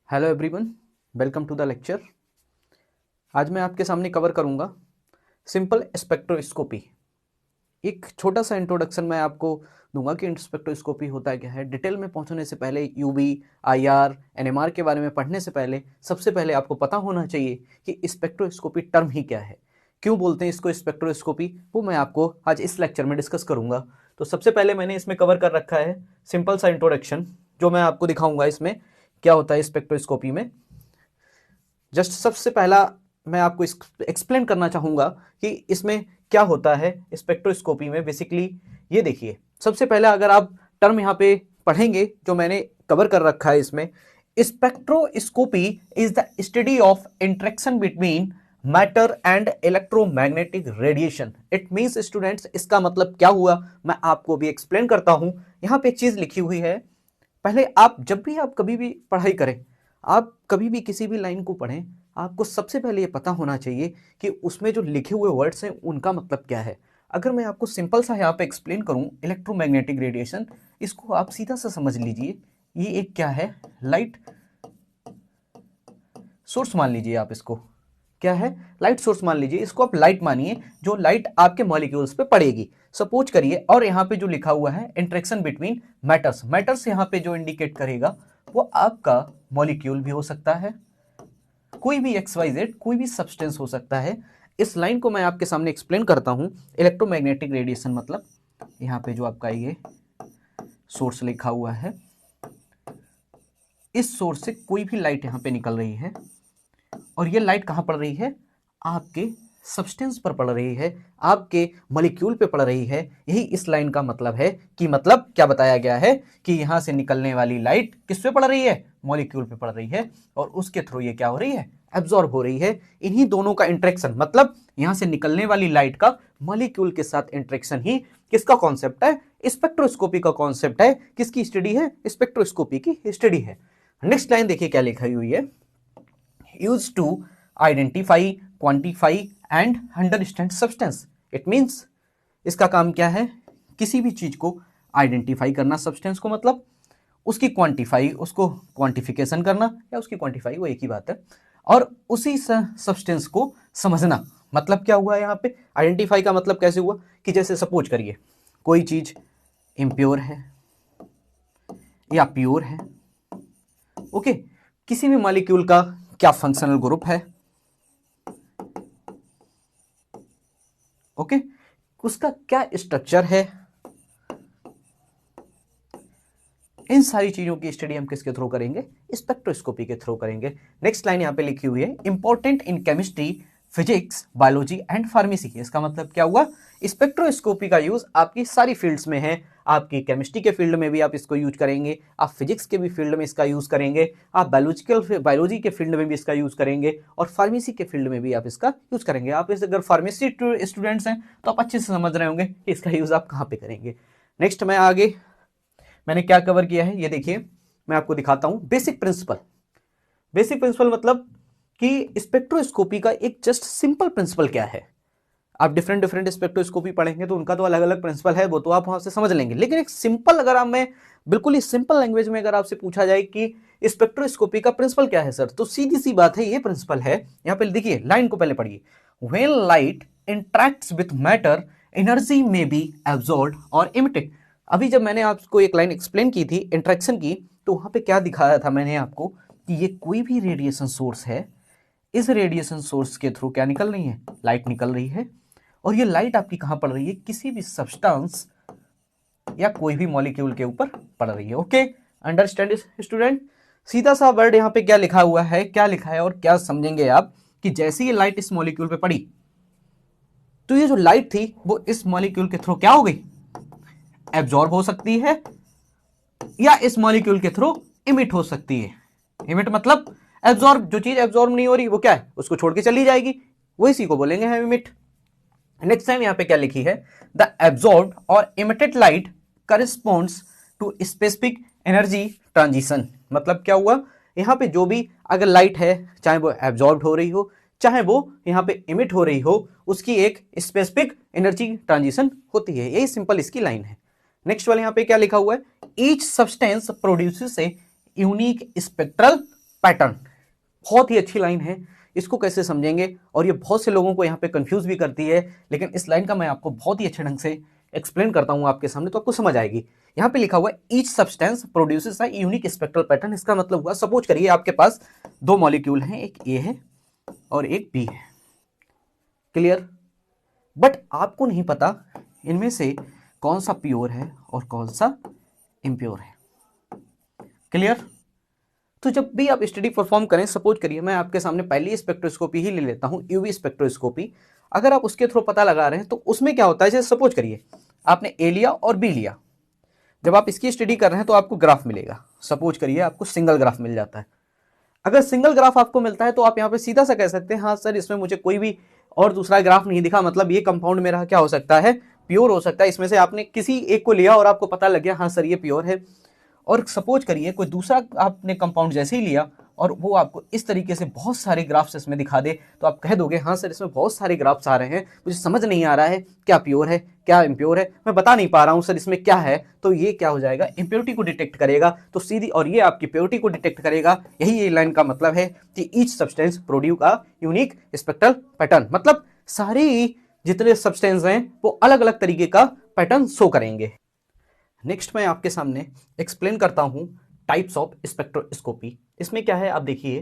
Hello everyone, welcome to the lecture. आज मैं आपके सामने कवर करूंगा सिंपल स्पेक्ट्रोस्कोपी। एक छोटा सा इंट्रोडक्शन मैं आपको दूंगा कि स्पेक्ट्रोस्कोपी होता है क्या है। डिटेल में पहुंचने से पहले यूवी, आईआर, एनएमआर के बारे में पढ़ने से पहले सबसे पहले आपको पता होना चाहिए कि स्पेक्ट्रोस्कोपी टर्म ही क्या है, क्यों बोलते हैं इसको स्पेक्ट्रोस्कोपी, वो मैं आपको आज इस लेक्चर में डिस्कस करूंगा। तो सबसे पहले मैंने इसमें कवर कर रखा है सिंपल सा इंट्रोडक्शन, जो मैं आपको दिखाऊंगा इसमें क्या होता है स्पेक्ट्रोस्कोपी में। जस्ट सबसे पहला मैं आपको एक्सप्लेन करना चाहूँगा कि इसमें क्या होता है स्पेक्ट्रोस्कोपी में। बेसिकली ये देखिए, सबसे पहला अगर आप टर्म यहाँ पे पढ़ेंगे जो मैंने कवर कर रखा है इसमें, spectroscopy is the study of interaction between matter and electromagnetic radiation. It means students, इसका मतलब क्या हुआ मैं आपको भी एक्सप्लेन करता हूं। यहाँ पे एक चीज लिखी हुई है। पहले आप जब भी आप कभी भी पढ़ाई करें, आप कभी भी किसी भी लाइन को पढ़ें, आपको सबसे पहले ये पता होना चाहिए कि उसमें जो लिखे हुए वर्ड्स हैं उनका मतलब क्या है। अगर मैं आपको सिंपल सा यहाँ पे एक्सप्लेन करूँ इलेक्ट्रोमैग्नेटिक रेडिएशन, इसको आप सीधा सा समझ लीजिए। ये एक क्या है, लाइट सोर्स मान लीजिए। आप इसको क्या है, लाइट सोर्स मान लीजिए। इसको आप लाइट मानिए, जो लाइट आपके मॉलिक्यूल्स पे पड़ेगी सपोज करिए। और यहाँ पे जो लिखा हुआ है इंटरेक्शन बिटवीन मैटर्स, मैटर्स यहाँ पे जो इंडिकेट करेगा वो आपका मॉलिक्यूल भी हो सकता है, कोई भी XYZ कोई भी सब्सटेंस हो सकता है। इस लाइन को मैं आपके सामने एक्सप्लेन करता हूं। इलेक्ट्रोमैग्नेटिक रेडिएशन मतलब यहाँ पे जो आपका ये सोर्स लिखा हुआ है, इस सोर्स से कोई भी लाइट यहाँ पे निकल रही है और ये लाइट कहाँ पड़ रही है, आपके सब्सटेंस पर पड़ रही है, आपके मॉलिक्यूल पे पड़ रही है। यही इस लाइन का मतलब है कि मतलब क्या बताया गया है कि यहां से निकलने वाली लाइट किस पे पड़ रही है, मॉलिक्यूल पे पड़ रही है, और उसके थ्रू ये क्या हो रही है, एब्जॉर्ब हो रही है। इन्हीं दोनों का इंटरेक्शन, मतलब यहां से निकलने वाली लाइट का मॉलिक्यूल के साथ इंटरेक्शन ही किसका कॉन्सेप्ट है, स्पेक्ट्रोस्कोपी का कॉन्सेप्ट है। किसकी स्टडी है, स्पेक्ट्रोस्कोपी की स्टडी है। नेक्स्ट लाइन देखिए क्या लिखी हुई है, used to identify, quantify and understand substance। It means इसका काम क्या है, किसी भी चीज को आइडेंटिफाई करना, सब्सटेंस को, मतलब उसकी क्वांटिफाई, उसको क्वांटिफिकेशन करना, या उसकी क्वांटिफाई वो एक ही बात है, और उसी सब्सटेंस को समझना। मतलब क्या हुआ यहाँ पे, आइडेंटिफाई का मतलब कैसे हुआ कि जैसे सपोज करिए कोई चीज इम्प्योर है या प्योर है। ओके, किसी भी मॉलिक्यूल का क्या फंक्शनल ग्रुप है, ओके, उसका क्या स्ट्रक्चर है, इन सारी चीजों की स्टडी हम किसके थ्रू करेंगे, स्पेक्ट्रोस्कोपी के थ्रू करेंगे। नेक्स्ट लाइन यहां पे लिखी हुई है, important in chemistry, physics, biology and pharmacy. इसका मतलब क्या हुआ, स्पेक्ट्रोस्कोपी का यूज आपकी सारी फील्ड्स में है। आपकी केमिस्ट्री के फील्ड में भी आप इसको यूज करेंगे, आप फिजिक्स के भी फील्ड में इसका यूज करेंगे, आप बायोलॉजी के फील्ड में भी इसका यूज करेंगे, और फार्मेसी के फील्ड में भी आप इसका यूज करेंगे। आप इस अगर फार्मेसी स्टूडेंट्स हैं तो आप अच्छे से समझ रहे होंगे कि इसका यूज आप कहाँ पे करेंगे। नेक्स्ट मैं आगे मैंने क्या कवर किया है, ये देखिए मैं आपको दिखाता हूं। बेसिक प्रिंसिपल, बेसिक प्रिंसिपल मतलब कि स्पेक्ट्रोस्कोपी का एक जस्ट सिंपल प्रिंसिपल क्या है। आप डिफरेंट डिफरेंट स्पेक्ट्रोस्कोपी पढ़ेंगे तो उनका तो अलग अलग प्रिंसिपल है, वो तो आप वहां से समझ लेंगे। लेकिन एक सिंपल, अगर आप मैं बिल्कुल ही सिंपल लैंग्वेज में अगर आपसे पूछा जाए कि स्पेक्ट्रोस्कोपी का प्रिंसिपल क्या है सर, तो सीधी सी बात है, ये प्रिंसिपल है। यहां पे देखिए, लाइन को पहले पढ़िए, when light interacts with matter energy में बी एब्जॉर्ब्ड और इमिटेड। अभी जब मैंने आपको एक लाइन एक्सप्लेन की थी इंटरेक्शन की, तो वहां पे क्या दिखाया था मैंने आपको कि ये कोई भी रेडिएशन सोर्स है, इस रेडिएशन सोर्स के थ्रू क्या निकल रही है, लाइट निकल रही है, और ये लाइट आपकी कहां पड़ रही है, किसी भी सब्सटेंस या कोई भी मॉलिक्यूल के ऊपर पड़ रही है। Okay, understand student. सीधा सा वर्ड यहाँ पे क्या लिखा हुआ है, क्या लिखा है और क्या समझेंगे आप कि जैसे ये लाइट इस मॉलिक्यूल पे पड़ी, तो ये जो लाइट थी वो इस मॉलिक्यूल के थ्रू क्या हो गई, एब्जॉर्ब हो सकती है, या इस मॉलिक्यूल के थ्रू इमिट हो सकती है। इमिट मतलब एब्जॉर्ब, जो चीज एब्जॉर्ब नहीं हो रही वो क्या है, उसको छोड़ के चली जाएगी, वो इसी को बोलेंगे हम इमिट। नेक्स्ट टाइम यहां पे क्या लिखी है, द एब्जॉर्ब्ड और emitted light corresponds to specific energy transition. मतलब क्या हुआ, यहां पे जो भी अगर लाइट है, चाहे वो एब्जॉर्ब्ड हो रही हो, चाहे वो यहां पे इमिट हो रही हो, उसकी एक स्पेसिफिक एनर्जी ट्रांजिशन होती है। यही सिंपल इसकी लाइन है। नेक्स्ट वाले यहां पे क्या लिखा हुआ है, each substance produces a unique spectral pattern, बहुत ही अच्छी लाइन है, इसको कैसे समझेंगे, और ये बहुत से लोगों को यहाँ पे कंफ्यूज भी करती है, लेकिन इस लाइन का मैं आपको बहुत ही अच्छे ढंग से एक्सप्लेन करता हूँ आपके सामने तो आपको समझ आएगी। यहाँ पे लिखा हुआ है each substance produces a unique spectral pattern. इसका मतलब हुआ, सपोज करिए आपके पास दो मॉलिक्यूल हैं, एक ए है और एक बी है, क्लियर, बट आपको नहीं पता इनमें से कौन सा प्योर है और कौन सा इम्प्योर है, क्लियर। तो जब भी आप स्टडी परफॉर्म करें, सपोज करिए मैं आपके सामने पहली स्पेक्ट्रोस्कोपी ही ले लेता हूं, यूवी स्पेक्ट्रोस्कोपी, अगर आप उसके थ्रू पता लगा रहे हैं तो उसमें क्या होता है, जैसे सपोज करिए आपने ए लिया और बी लिया, जब आप इसकी स्टडी कर रहे हैं तो आपको ग्राफ मिलेगा, सपोज करिए आपको सिंगल ग्राफ मिल जाता है। अगर सिंगल ग्राफ आपको मिलता है तो आप यहाँ पे सीधा सा कह सकते हैं हाँ सर इसमें मुझे कोई भी और दूसरा ग्राफ नहीं दिखा, मतलब ये कंपाउंड मेरा क्या हो सकता है, प्योर हो सकता है। इसमें से आपने किसी एक को लिया और आपको पता लग गया हाँ सर ये प्योर है। और सपोज करिए कोई दूसरा आपने कंपाउंड जैसे ही लिया और वो आपको इस तरीके से बहुत सारे ग्राफ्स इसमें दिखा दे, तो आप कह दोगे हाँ सर इसमें बहुत सारे ग्राफ्स आ रहे हैं, मुझे समझ नहीं आ रहा है क्या प्योर है क्या इम्प्योर है, मैं बता नहीं पा रहा हूँ सर इसमें क्या है। तो ये क्या हो जाएगा, इम्प्योरिटी को डिटेक्ट करेगा तो सीधी, और ये आपकी प्योरिटी को डिटेक्ट करेगा। यही ये लाइन का मतलब है कि each substance produce a unique spectral pattern, मतलब सारी जितने सब्सटेंस हैं वो अलग अलग तरीके का पैटर्न शो करेंगे। नेक्स्ट मैं आपके सामने एक्सप्लेन करता हूं टाइप्स ऑफ स्पेक्ट्रोस्कोपी। इसमें क्या है, आप देखिए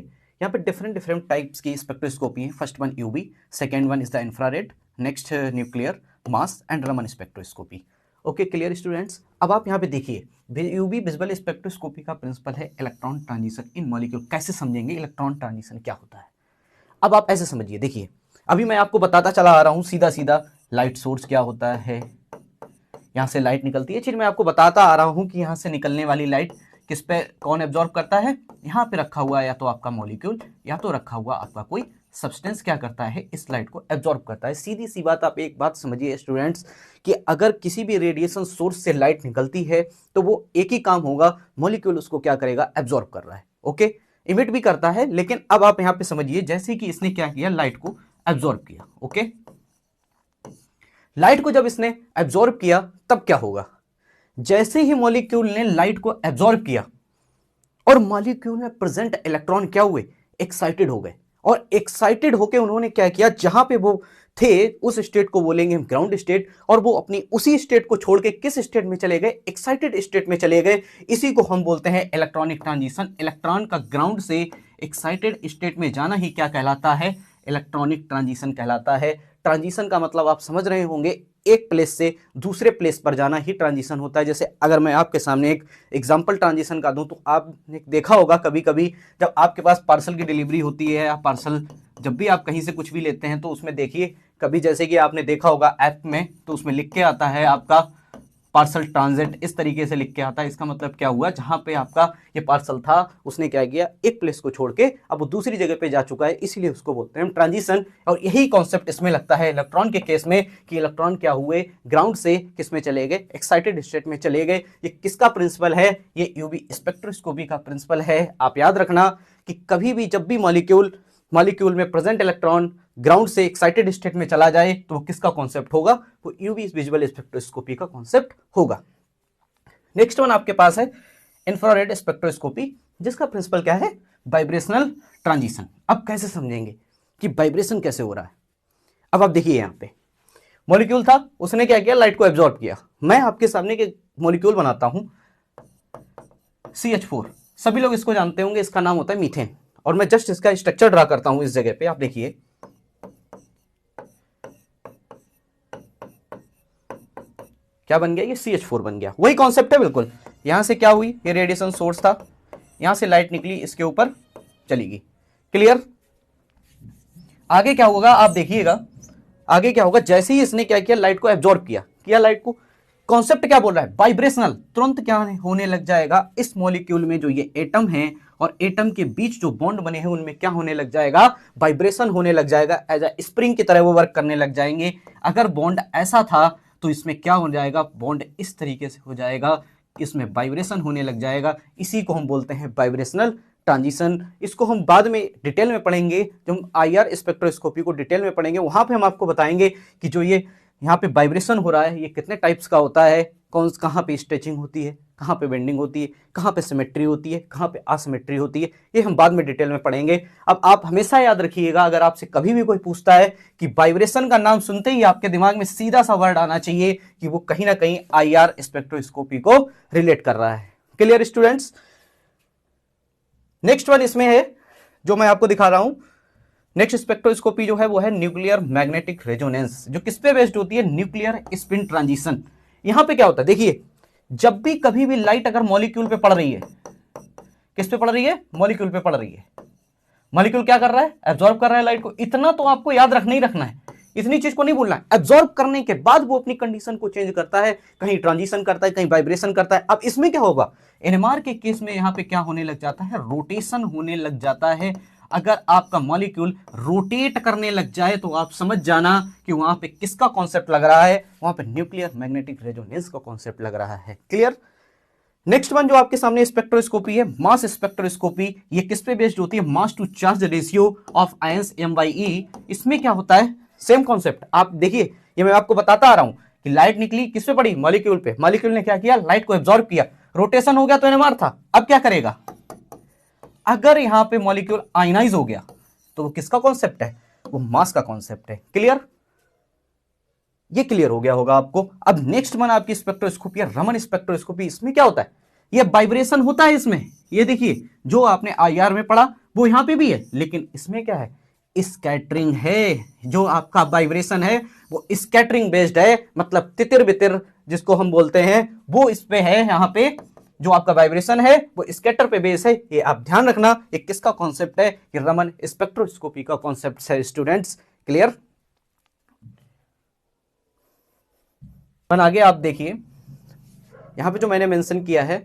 यहाँ पे डिफरेंट टाइप्स की स्पेक्ट्रोस्कोपी है। First one UV, second one is the infrared, next nuclear, mass and Raman spectroscopy. Okay clear students. अब आप यहाँ पे देखिए यूवी विजुअल स्पेक्ट्रोस्कोपी का प्रिंसिपल है इलेक्ट्रॉन ट्रांजिशन इन मॉलिक्यूल। कैसे समझेंगे इलेक्ट्रॉन ट्रांजिशन क्या होता है, अब आप ऐसे समझिए, देखिए अभी मैं आपको बताता चला आ रहा हूँ सीधा सीधा लाइट सोर्स क्या होता है, यहाँ से लाइट निकलती है, चीज मैं आपको बताता आ रहा हूं कि यहाँ से निकलने वाली लाइट किस पे कौन एब्जॉर्ब करता है, यहाँ पे रखा हुआ या तो आपका मॉलिक्यूल या तो रखा हुआ आपका कोई सब्सटेंस क्या करता है, इस लाइट को एब्जॉर्ब करता है। सीधी सी बात, आप एक बात समझिए स्टूडेंट्स कि अगर किसी भी रेडिएशन सोर्स से लाइट निकलती है तो वो एक ही काम होगा, मॉलिक्यूल उसको क्या करेगा, एब्जॉर्ब कर रहा है, ओके, इमिट भी करता है। लेकिन अब आप यहाँ पे समझिए जैसे कि इसने क्या किया, लाइट को एब्जॉर्ब किया, ओके, लाइट को जब इसने एब्जॉर्ब किया तब क्या होगा, जैसे ही मॉलिक्यूल ने लाइट को एब्जॉर्ब किया और मॉलिक्यूल में प्रेजेंट इलेक्ट्रॉन क्या हुए, एक्साइटेड हो गए, और एक्साइटेड होकर उन्होंने क्या किया, जहां पे वो थे उस स्टेट को बोलेंगे हम ग्राउंड स्टेट, और वो अपनी उसी स्टेट को छोड़ के किस स्टेट में चले गए, एक्साइटेड स्टेट में चले गए। इसी को हम बोलते हैं इलेक्ट्रॉनिक ट्रांजिशन। इलेक्ट्रॉन का ग्राउंड से एक्साइटेड स्टेट में जाना ही क्या कहलाता है, इलेक्ट्रॉनिक ट्रांजिशन कहलाता है। ट्रांजिशन का मतलब आप समझ रहे होंगे, एक प्लेस से दूसरे प्लेस पर जाना ही ट्रांजिशन होता है। जैसे अगर मैं आपके सामने एक एग्जांपल ट्रांजिशन का दूं तो आपने देखा होगा कभी कभी जब आपके पास पार्सल की डिलीवरी होती है, या पार्सल जब भी आप कहीं से कुछ भी लेते हैं तो उसमें देखिए कभी जैसे कि आपने देखा होगा ऐप में, तो उसमें लिख के आता है आपका पार्सल ट्रांजिट, इस तरीके से लिख के आता है। इसका मतलब क्या हुआ, जहां पे आपका ये पार्सल था उसने क्या किया, एक प्लेस को छोड़ के अब वो दूसरी जगह पे जा चुका है, इसीलिए उसको बोलते हैं ट्रांजिशन। और यही कॉन्सेप्ट इसमें लगता है इलेक्ट्रॉन के केस में कि इलेक्ट्रॉन क्या हुए, ग्राउंड से किस में चले गए, एक्साइटेड स्टेट में चले गए। ये किसका प्रिंसिपल है, ये यूवी स्पेक्ट्रोस्कोपी का प्रिंसिपल है। आप याद रखना कि कभी भी जब भी मॉलिक्यूल में प्रेजेंट इलेक्ट्रॉन ग्राउंड से एक्साइटेड स्टेट में चला जाए तो वो किसका कॉन्सेप्ट होगा, वो यूवी विजुअल स्पेक्ट्रोस्कोपी का कॉन्सेप्ट होगा। नेक्स्ट वन आपके पास है इंफ्रारेड स्पेक्ट्रोस्कोपी, जिसका प्रिंसिपल क्या है, वाइब्रेशनल ट्रांजिशन। अब कैसे समझेंगे कि वाइब्रेशन कैसे हो रहा है। अब आप देखिए यहां पे मॉलिक्यूल था, उसने क्या किया, लाइट को एब्जॉर्ब किया। मैं आपके सामने के मॉलिक्यूल बनाता हूं CH4, सभी लोग इसको जानते होंगे, इसका नाम होता है मीथेन, और मैं जस्ट इसका स्ट्रक्चर ड्रा करता हूं इस जगह पे। आप देखिए क्या बन गया, ये CH4 बन गया। वही कॉन्सेप्ट है बिल्कुल। यहां से क्या हुई, ये रेडिएशन सोर्स था, यहां से लाइट निकली, इसके ऊपर चली गई, क्लियर। आगे क्या होगा आप देखिएगा, आगे क्या होगा, जैसे ही इसने क्या किया, लाइट को एब्जॉर्ब किया लाइट को, कॉन्सेप्ट क्या बोल रहा है, वाइब्रेशनल। तुरंत क्या होने लग जाएगा, इस मॉलिक्यूल में जो ये एटम है और एटम के बीच जो बॉन्ड बने हैं उनमें क्या होने लग जाएगा, वाइब्रेशन होने लग जाएगा। एज अ स्प्रिंग की तरह वो वर्क करने लग जाएंगे। अगर बॉन्ड ऐसा था तो इसमें क्या हो जाएगा, बॉन्ड इस तरीके से हो जाएगा, इसमें वाइब्रेशन होने लग जाएगा। इसी को हम बोलते हैं वाइब्रेशनल ट्रांजिशन। इसको हम बाद में डिटेल में पढ़ेंगे, जब हम IR स्पेक्ट्रोस्कोपी को डिटेल में पढ़ेंगे वहां पे हम आपको बताएंगे कि जो ये यहाँ पे वाइब्रेशन हो रहा है ये कितने टाइप्स का होता है, कहाँ पे स्ट्रेचिंग होती है, कहाँ पे बेंडिंग होती है, कहाँ पे सिमेट्री होती है, कहाँ पे असिमेट्री होती है, ये हम बाद में डिटेल में पढ़ेंगे। अब आप हमेशा याद रखिएगा, अगर आपसे कभी भी कोई पूछता है कि वाइब्रेशन का नाम सुनते ही आपके दिमाग में सीधा सा वर्ड आना चाहिए कि वो कहीं ना कहीं IR स्पेक्ट्रोस्कोपी को रिलेट कर रहा है। Clear students? नेक्स्ट वन इसमें है जो मैं आपको दिखा रहा हूं, नेक्स्ट स्पेक्ट्रोस्कोपी जो है वो है न्यूक्लियर मैग्नेटिक रेजोनेंस, जो किस पे बेस्ड होती है, न्यूक्लियर स्पिन ट्रांजिशन। यहां पे क्या होता है, देखिए जब भी कभी भी लाइट अगर मॉलिक्यूल पे पड़ रही है, किस पे पड़ रही है, मॉलिक्यूल पे पड़ रही है, मॉलिक्यूल क्या कर रहा है, एब्जॉर्ब कर रहा है लाइट को। इतना तो आपको याद रखना ही रखना है, इतनी चीज को नहीं भूलना है। एब्जॉर्ब करने के बाद वो अपनी कंडीशन को चेंज करता है, कहीं ट्रांजिशन करता है, कहीं वाइब्रेशन करता है। अब इसमें क्या होगा, NMR के केस में यहां पे क्या होने लग जाता है, रोटेशन होने लग जाता है। अगर आपका मॉलिक्यूल रोटेट करने लग जाए तो आप समझ जाना कि वहां पे किसका कॉन्सेप्ट लग रहा है, वहां पे न्यूक्लियर मैग्नेटिक रेजोनेंस का कॉन्सेप्ट लग रहा है। क्लियर? नेक्स्ट वन जो आपके सामने स्पेक्ट्रोस्कोपी है, मास स्पेक्ट्रोस्कोपी। ये किस पे बेस्ड होती है, mass to charge ratio of ions M/E। इसमें क्या होता है, सेम कॉन्सेप्ट। आप देखिए, ये मैं आपको बताता आ रहा हूं कि लाइट निकली किस पे पड़ी, मॉलिक्यूल पे। मॉलिक्यूल ने क्या किया, लाइट को एब्जॉर्ब किया, रोटेशन हो गया तो NMR था। अब क्या करेगा, अगर यहां पे मॉलिक्यूल आयनाइज हो गया तो वो किसका कॉन्सेप्ट है, वो मास का कॉन्सेप्ट है। क्लियर? ये क्लियर हो गया होगा आपको। अब नेक्स्ट वन आपकी स्पेक्ट्रोस्कोपी है रमन स्पेक्ट्रोस्कोपी। इसमें क्या होता है, ये वाइब्रेशन होता है इसमें। ये देखिए जो आपने IR में पढ़ा वो यहां पे भी है, लेकिन इसमें क्या है, स्कैटरिंग है। जो आपका वाइब्रेशन है वो स्कैटरिंग बेस्ड है, मतलब तितिर बितिर जिसको हम बोलते हैं वो इस पे है। यहां पे जो आपका वाइब्रेशन है वो स्कैटर पे बेस है। ये आप ध्यान रखना, ये किसका कॉन्सेप्ट है, ये रमन स्पेक्ट्रोस्कोपी का कॉन्सेप्ट है स्टूडेंट्स। क्लियर? आगे आप देखिए, यहां पे जो मैंने मेंशन किया है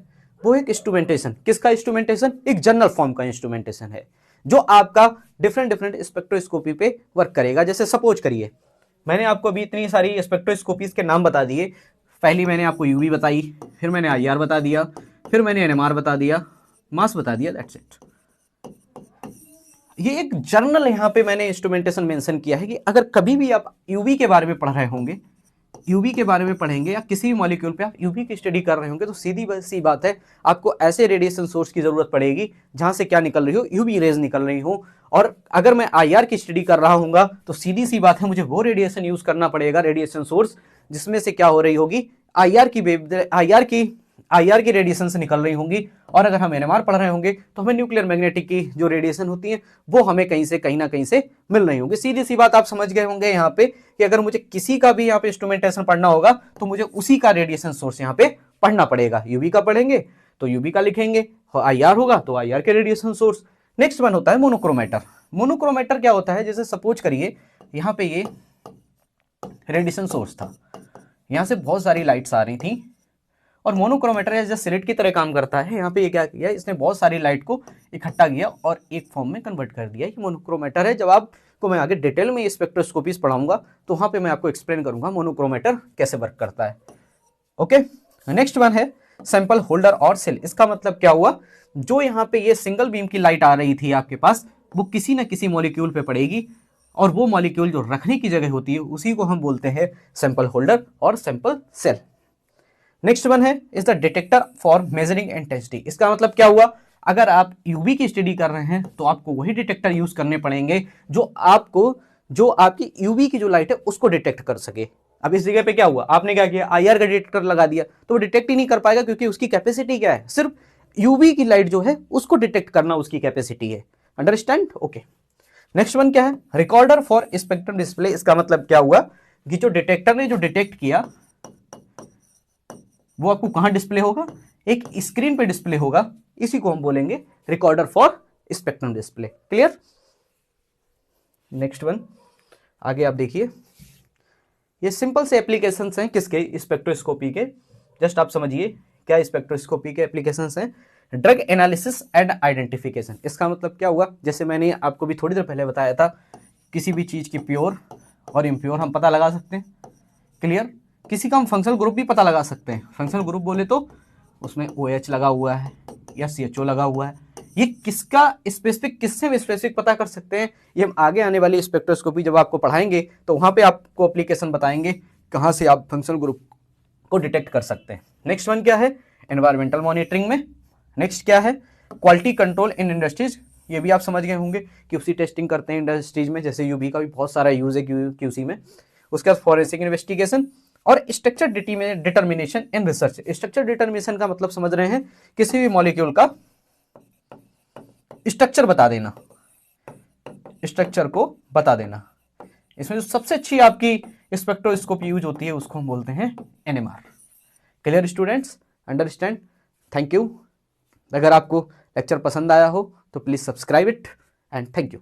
वो एक इंस्ट्रूमेंटेशन, किसका इंस्ट्रूमेंटेशन, एक जनरल फॉर्म का इंस्ट्रूमेंटेशन है जो आपका डिफरेंट डिफरेंट स्पेक्ट्रोस्कोपी पे वर्क करेगा। जैसे सपोज करिए, मैंने आपको अभी इतनी सारी स्पेक्ट्रोस्कोपीज के नाम बता दिए। पहली मैंने आपको UV बताई, फिर मैंने IR बता दिया, फिर मैंने NMR बता दिया, मास बता दिया, दैट्स इट। ये एक जर्नल यहां पे मैंने इंस्ट्रूमेंटेशन मेंशन किया है कि अगर कभी भी आप UV के बारे में पढ़ रहे होंगे, UV के बारे में पढ़ेंगे या किसी भी मॉलिक्यूल पे आप UV की स्टडी कर रहे होंगे, तो सीधी सी बात है आपको ऐसे रेडिएशन सोर्स की जरूरत पड़ेगी जहां से क्या निकल रही हो, UV रेज निकल रही हो। और अगर मैं IR की स्टडी कर रहा हूंगा तो सीधी सी बात है मुझे वो रेडिएशन यूज करना पड़ेगा, रेडिएशन सोर्स जिसमें से क्या हो रही होगी, IR की रेडिएशन से निकल रही होंगी। और अगर हम NMR पढ़ रहे होंगे तो हमें न्यूक्लियर मैग्नेटिक की जो रेडिएशन होती है वो हमें कहीं ना कहीं से मिल रही होंगी। सीधी सी बात आप समझ गए होंगे यहाँ पे कि अगर मुझे किसी का भी यहाँ पे इंस्ट्रूमेंटेशन पढ़ना होगा तो मुझे उसी का रेडिएशन सोर्स यहाँ पे पढ़ना पड़ेगा। UV का पढ़ेंगे तो UV का लिखेंगे, IR होगा तो IR के रेडिएशन सोर्स। नेक्स्ट वन होता है मोनोक्रोमेटर। मोनोक्रोमेटर क्या होता है, जैसे सपोज करिए यहाँ पे ये रेडिएशन सोर्स था, यहाँ से बहुत सारी लाइट्स आ रही थी और मोनोक्रोमेटर एज स्लिट की तरह काम करता है। यहाँ पे ये क्या किया, इसने बहुत सारी लाइट को इकट्ठा किया और एक फॉर्म में कन्वर्ट कर दिया। ये मोनोक्रोमेटर है। जब आपको मैं आगे डिटेल में स्पेक्ट्रोस्कोपीज पढ़ाऊंगा तो वहां पे मैं आपको एक्सप्लेन करूंगा मोनोक्रोमेटर कैसे वर्क करता है। ओके, नेक्स्ट वन है सैंपल होल्डर और सेल। इसका मतलब क्या हुआ, जो यहाँ पे ये सिंगल बीम की लाइट आ रही थी आपके पास, वो किसी न किसी मॉलिक्यूल पे पड़ेगी और वो मॉलिक्यूल जो रखने की जगह होती है उसी को हम बोलते हैं सैंपल होल्डर और सैंपल सेल। नेक्स्ट वन है is the detector for measuring intensity. इसका मतलब क्या हुआ, अगर आप UV की स्टडी कर रहे हैं तो आपको वही डिटेक्टर यूज करने पड़ेंगे जो आपकी UV की जो लाइट है उसको डिटेक्ट कर सके। अब इस जगह पे क्या हुआ, आपने क्या किया, IR का डिटेक्टर लगा दिया तो वो डिटेक्ट ही नहीं कर पाएगा क्योंकि उसकी कैपेसिटी क्या है, सिर्फ UV की लाइट जो है उसको डिटेक्ट करना उसकी कैपेसिटी है। अंडरस्टैंड? ओके। नेक्स्ट वन क्या है, रिकॉर्डर फॉर स्पेक्ट्रम डिस्प्ले। इसका मतलब क्या हुआ कि जो डिटेक्टर ने जो डिटेक्ट किया वो आपको कहां डिस्प्ले होगा, एक स्क्रीन पे डिस्प्ले होगा। इसी को हम बोलेंगे recorder for spectrum display. Clear? Next one आगे आप देखिए, ये सिंपल से एप्लीकेशंस हैं किसके, स्पेक्ट्रोस्कोपी के। जस्ट आप समझिए क्या स्पेक्ट्रोस्कोपी के एप्लीकेशंस हैं। Drug analysis and identification. इसका मतलब क्या हुआ, जैसे मैंने आपको भी थोड़ी देर पहले बताया था, किसी भी चीज की प्योर और इम्प्योर हम पता लगा सकते हैं। क्लियर? किसी का हम फंक्शनल ग्रुप भी पता लगा सकते हैं। फंक्शनल ग्रुप बोले तो उसमें OH लगा हुआ है या CHO लगा हुआ है। ये किसका स्पेसिफिक, किससे हम स्पेसिफिक पता कर सकते हैं, ये हम आगे आने वाली स्पेक्ट्रोस्कोपी जब आपको पढ़ाएंगे तो वहां पे आपको एप्लीकेशन बताएंगे कहां से आप फंक्शनल ग्रुप को डिटेक्ट कर सकते हैं। नेक्स्ट वन क्या है, एनवायरमेंटल मॉनिटरिंग में। नेक्स्ट क्या है, क्वालिटी कंट्रोल इन इंडस्ट्रीज, ये भी आप समझ गए होंगे कि उसी टेस्टिंग करते हैं इंडस्ट्रीज में, जैसे यूबी का भी बहुत सारा यूज है क्यूसी में। उसके बाद फॉरेंसिक इन्वेस्टिगेशन और structure determination in research. Structure determination का मतलब समझ रहे हैं, किसी भी मॉलिक्यूल का स्ट्रक्चर बता देना, स्ट्रक्चर को बता देना। इसमें जो सबसे अच्छी आपकी स्पेक्ट्रोस्कोपी यूज होती है उसको हम बोलते हैं NMR. Clear students, understand? Thank you. अगर आपको लेक्चर पसंद आया हो तो please subscribe it and thank you.